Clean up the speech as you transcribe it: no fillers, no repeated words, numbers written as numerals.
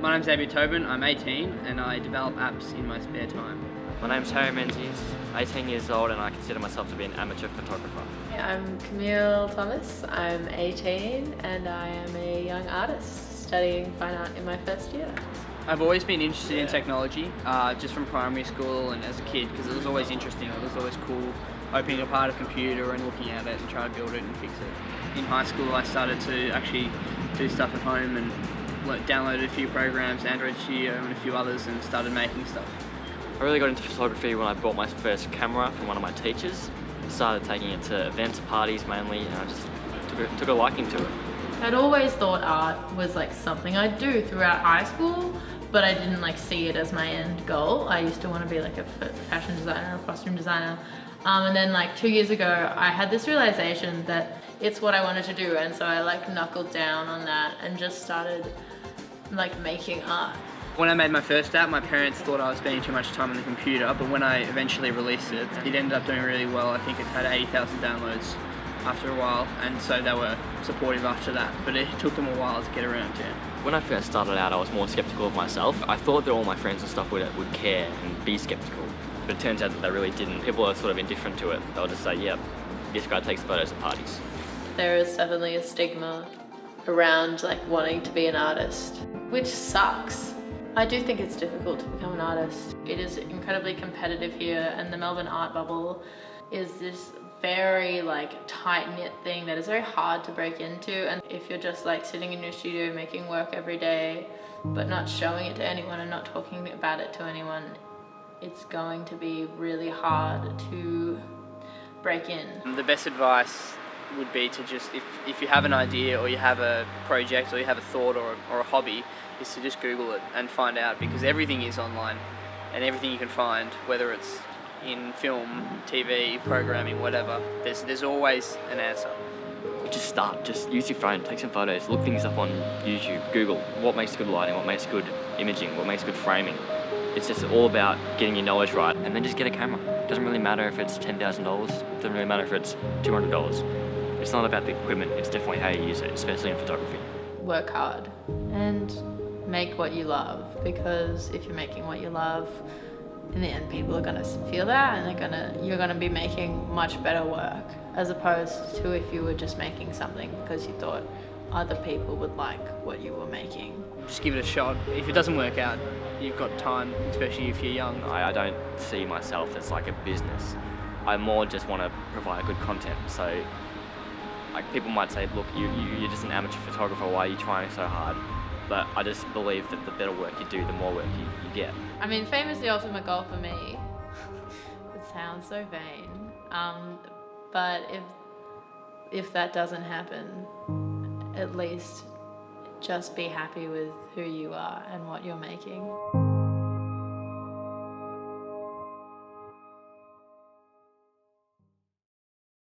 My name's Xavier Tobin, I'm 18 and I develop apps in my spare time. My name's Harry Menzies, 18 years old, and I consider myself to be an amateur photographer. I'm Camille Thomas, I'm 18 and I am a young artist studying fine art in my first year. I've always been interested in technology, just from primary school and as a kid, because it was always interesting, it was always cool opening apart a computer and looking at it and trying to build it and fix it. In high school I started to actually do stuff at home and downloaded a few programs, Android Studio and a few others, and started making stuff. I really got into photography when I bought my first camera from one of my teachers. Started taking it to events, parties mainly, and I just took a liking to it. I'd always thought art was like something I'd do throughout high school, but I didn't like see it as my end goal. I used to want to be like a fashion designer or costume designer. And then like 2 years ago, I had this realization that it's what I wanted to do, and so I like knuckled down on that and just started like making art. When I made my first app, my parents thought I was spending too much time on the computer, but when I eventually released it, it ended up doing really well. I think it had 80,000 downloads after a while, and so they were supportive after that, but it took them a while to get around to it. When I first started out, I was more skeptical of myself. I thought that all my friends and stuff would care and be skeptical, but it turns out that they really didn't. People are sort of indifferent to it. They'll just say, yeah, this guy takes photos at parties. There is definitely a stigma around like wanting to be an artist, which sucks. I do think it's difficult to become an artist. It is incredibly competitive here, and the Melbourne art bubble is this very like tight-knit thing that is very hard to break into. And if you're just like sitting in your studio making work every day but not showing it to anyone and not talking about it to anyone, it's going to be really hard to break in. The best advice would be to just, if you have an idea or you have a project or you have a thought or a hobby, is to just Google it and find out, because everything is online and everything you can find, whether it's in film, TV, programming, whatever, there's always an answer. Just start, just use your phone, take some photos, look things up on YouTube, Google what makes good lighting, what makes good imaging, what makes good framing. It's just all about getting your knowledge right, and then just get a camera. It doesn't really matter if it's $10,000, it doesn't really matter if it's $200. It's not about the equipment, it's definitely how you use it, especially in photography. Work hard and make what you love, because if you're making what you love, in the end people are gonna feel that, and you're gonna be making much better work, as opposed to if you were just making something because you thought other people would like what you were making. Just give it a shot. If it doesn't work out, you've got time, especially if you're young. I don't see myself as like a business. I more just want to provide good content. So like people might say, look, you're just an amateur photographer, why are you trying so hard? But I just believe that the better work you do, the more work you get. I mean, fame is the ultimate goal for me. It sounds so vain. But if that doesn't happen, at least just be happy with who you are and what you're making.